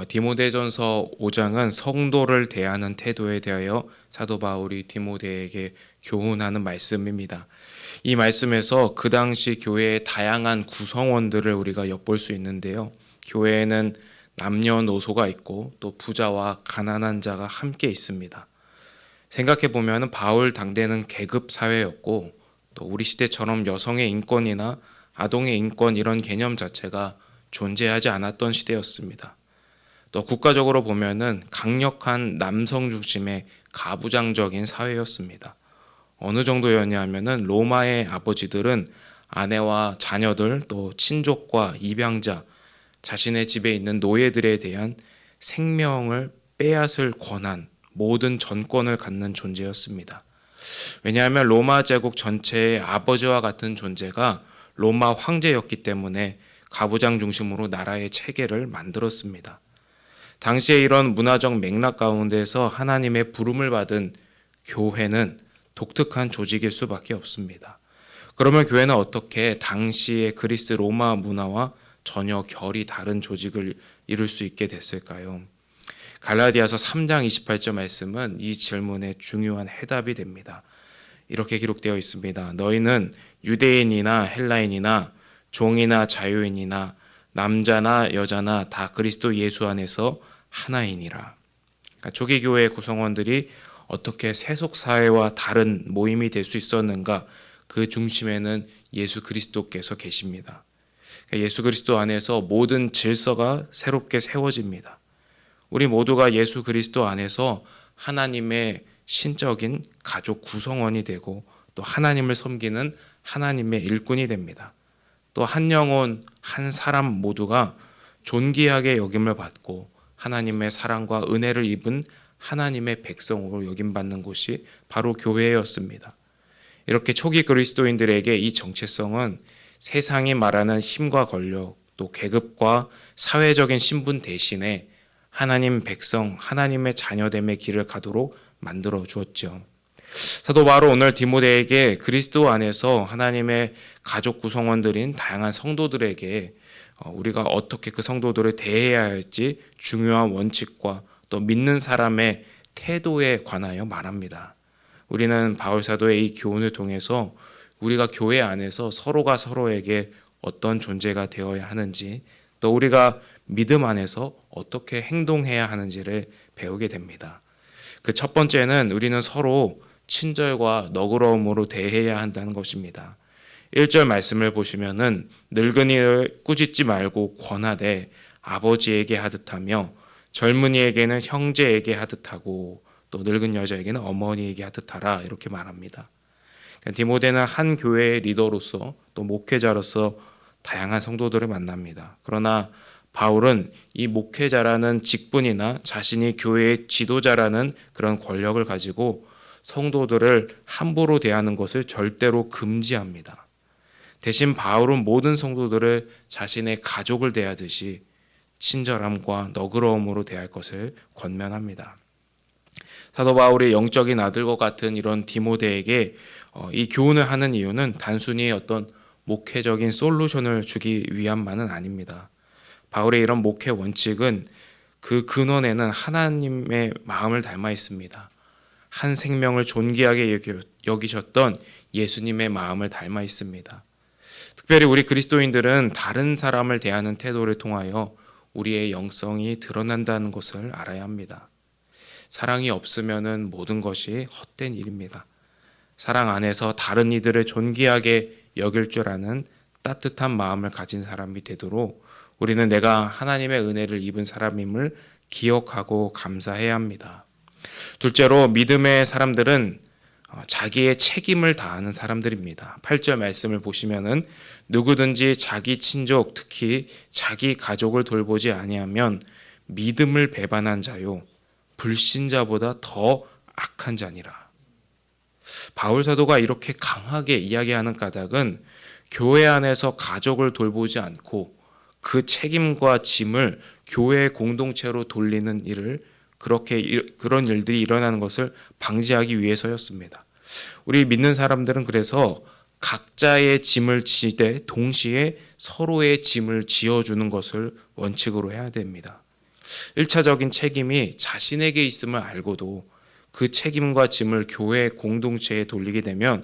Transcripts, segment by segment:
디모데전서 5장은 성도를 대하는 태도에 대하여 사도 바울이 디모데에게 교훈하는 말씀입니다. 이 말씀에서 그 당시 교회의 다양한 구성원들을 우리가 엿볼 수 있는데요. 교회에는 남녀노소가 있고 또 부자와 가난한 자가 함께 있습니다. 생각해 보면 바울 당대는 계급 사회였고 또 우리 시대처럼 여성의 인권이나 아동의 인권 이런 개념 자체가 존재하지 않았던 시대였습니다. 또 국가적으로 보면은 강력한 남성 중심의 가부장적인 사회였습니다. 어느 정도였냐면은 로마의 아버지들은 아내와 자녀들 또 친족과 입양자, 자신의 집에 있는 노예들에 대한 생명을 빼앗을 권한 모든 전권을 갖는 존재였습니다. 왜냐하면 로마 제국 전체의 아버지와 같은 존재가 로마 황제였기 때문에 가부장 중심으로 나라의 체계를 만들었습니다. 당시에 이런 문화적 맥락 가운데서 하나님의 부름을 받은 교회는 독특한 조직일 수밖에 없습니다. 그러면 교회는 어떻게 당시의 그리스 로마 문화와 전혀 결이 다른 조직을 이룰 수 있게 됐을까요? 갈라디아서 3장 28절 말씀은 이 질문에 중요한 해답이 됩니다. 이렇게 기록되어 있습니다. 너희는 유대인이나 헬라인이나 종이나 자유인이나 남자나 여자나 다 그리스도 예수 안에서 하나이니라. 그러니까 초기 교회의 구성원들이 어떻게 세속 사회와 다른 모임이 될 수 있었는가? 그 중심에는 예수 그리스도께서 계십니다. 그러니까 예수 그리스도 안에서 모든 질서가 새롭게 세워집니다. 우리 모두가 예수 그리스도 안에서 하나님의 신적인 가족 구성원이 되고 또 하나님을 섬기는 하나님의 일꾼이 됩니다. 또 한 영혼, 한 사람 모두가 존귀하게 여김을 받고 하나님의 사랑과 은혜를 입은 하나님의 백성으로 여김받는 곳이 바로 교회였습니다. 이렇게 초기 그리스도인들에게 이 정체성은 세상이 말하는 힘과 권력, 또 계급과 사회적인 신분 대신에 하나님 백성, 하나님의 자녀됨의 길을 가도록 만들어 주었죠. 사도 바울은 오늘 디모데에게 그리스도 안에서 하나님의 가족 구성원들인 다양한 성도들에게 우리가 어떻게 그 성도들을 대해야 할지 중요한 원칙과 또 믿는 사람의 태도에 관하여 말합니다. 우리는 바울 사도의 이 교훈을 통해서 우리가 교회 안에서 서로가 서로에게 어떤 존재가 되어야 하는지 또 우리가 믿음 안에서 어떻게 행동해야 하는지를 배우게 됩니다. 그 첫 번째는 우리는 서로 친절과 너그러움으로 대해야 한다는 것입니다. 1절 말씀을 보시면은 늙은이를 꾸짖지 말고 권하되 아버지에게 하듯하며 젊은이에게는 형제에게 하듯하고 또 늙은 여자에게는 어머니에게 하듯하라 이렇게 말합니다. 디모데는 한 교회의 리더로서 또 목회자로서 다양한 성도들을 만납니다. 그러나 바울은 이 목회자라는 직분이나 자신이 교회의 지도자라는 그런 권력을 가지고 성도들을 함부로 대하는 것을 절대로 금지합니다. 대신 바울은 모든 성도들을 자신의 가족을 대하듯이 친절함과 너그러움으로 대할 것을 권면합니다. 사도 바울의 영적인 아들과 같은 이런 디모데에게 이 교훈을 하는 이유는 단순히 어떤 목회적인 솔루션을 주기 위함만은 아닙니다. 바울의 이런 목회 원칙은 그 근원에는 하나님의 마음을 담아 있습니다. 한 생명을 존귀하게 여기셨던 예수님의 마음을 닮아 있습니다. 특별히 우리 그리스도인들은 다른 사람을 대하는 태도를 통하여 우리의 영성이 드러난다는 것을 알아야 합니다. 사랑이 없으면 모든 것이 헛된 일입니다. 사랑 안에서 다른 이들을 존귀하게 여길 줄 아는 따뜻한 마음을 가진 사람이 되도록 우리는 내가 하나님의 은혜를 입은 사람임을 기억하고 감사해야 합니다. 둘째로 믿음의 사람들은 자기의 책임을 다하는 사람들입니다. 8절 말씀을 보시면은 누구든지 자기 친족 특히 자기 가족을 돌보지 아니하면 믿음을 배반한 자요 불신자보다 더 악한 자니라. 바울 사도가 이렇게 강하게 이야기하는 까닭은 교회 안에서 가족을 돌보지 않고 그 책임과 짐을 교회 공동체로 돌리는 일을 그런 일들이 일어나는 것을 방지하기 위해서였습니다. 우리 믿는 사람들은 그래서 각자의 짐을 지되 동시에 서로의 짐을 지어주는 것을 원칙으로 해야 됩니다. 일차적인 책임이 자신에게 있음을 알고도 그 책임과 짐을 교회 공동체에 돌리게 되면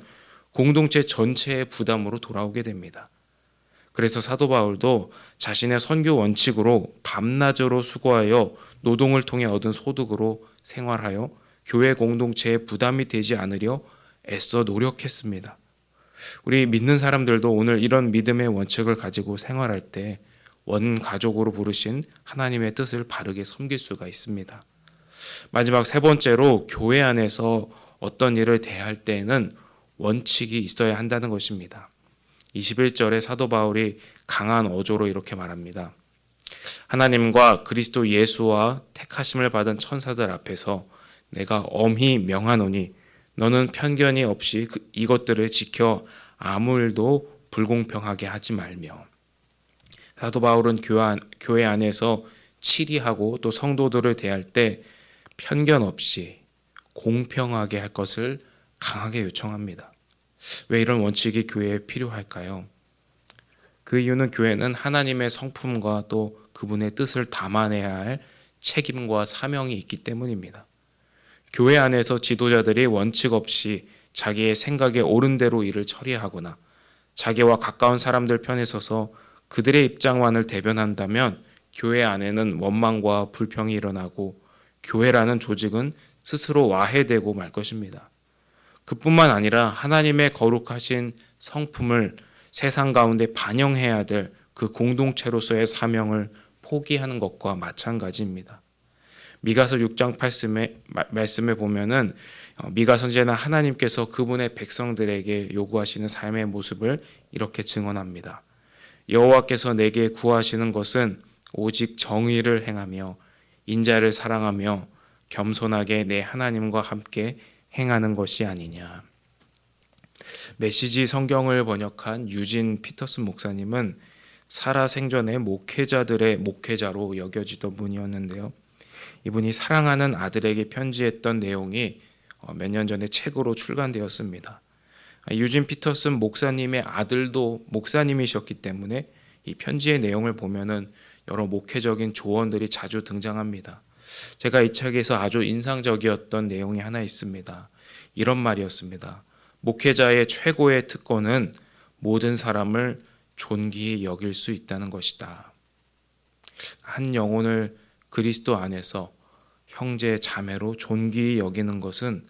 공동체 전체의 부담으로 돌아오게 됩니다. 그래서 사도 바울도 자신의 선교 원칙으로 밤낮으로 수고하여 노동을 통해 얻은 소득으로 생활하여 교회 공동체에 부담이 되지 않으려 애써 노력했습니다. 우리 믿는 사람들도 오늘 이런 믿음의 원칙을 가지고 생활할 때 원가족으로 부르신 하나님의 뜻을 바르게 섬길 수가 있습니다. 마지막 세 번째로 교회 안에서 어떤 일을 대할 때에는 원칙이 있어야 한다는 것입니다. 21절에 사도 바울이 강한 어조로 이렇게 말합니다. 하나님과 그리스도 예수와 택하심을 받은 천사들 앞에서 내가 엄히 명하노니 너는 편견이 없이 이것들을 지켜 아무 일도 불공평하게 하지 말며. 사도 바울은 교회 안에서 치리하고 또 성도들을 대할 때 편견 없이 공평하게 할 것을 강하게 요청합니다. 왜 이런 원칙이 교회에 필요할까요? 그 이유는 교회는 하나님의 성품과 또 그분의 뜻을 담아내야 할 책임과 사명이 있기 때문입니다. 교회 안에서 지도자들이 원칙 없이 자기의 생각에 옳은 대로 일을 처리하거나 자기와 가까운 사람들 편에 서서 그들의 입장만을 대변한다면 교회 안에는 원망과 불평이 일어나고 교회라는 조직은 스스로 와해되고 말 것입니다. 그뿐만 아니라 하나님의 거룩하신 성품을 세상 가운데 반영해야 될 그 공동체로서의 사명을 포기하는 것과 마찬가지입니다. 미가서 6장 8 말씀에 보면은 미가 선지자는 하나님께서 그분의 백성들에게 요구하시는 삶의 모습을 이렇게 증언합니다. 여호와께서 내게 구하시는 것은 오직 정의를 행하며 인자를 사랑하며 겸손하게 내 하나님과 함께 행하는 것이 아니냐. 메시지 성경을 번역한 유진 피터슨 목사님은 살아생전의 목회자들의 목회자로 여겨지던 분이었는데요. 이분이 사랑하는 아들에게 편지했던 내용이 몇 년 전에 책으로 출간되었습니다. 유진 피터슨 목사님의 아들도 목사님이셨기 때문에 이 편지의 내용을 보면은 여러 목회적인 조언들이 자주 등장합니다. 제가 이 책에서 아주 인상적이었던 내용이 하나 있습니다. 이런 말이었습니다. 목회자의 최고의 특권은 모든 사람을 존귀히 여길 수 있다는 것이다. 한 영혼을 그리스도 안에서 형제 자매로 존귀히 여기는 것은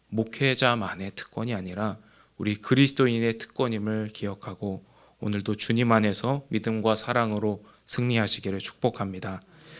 목회자만의 특권이 아니라 우리 그리스도인의 특권임을 기억하고 오늘도 주님 안에서 믿음과 사랑으로 승리하시기를 축복합니다.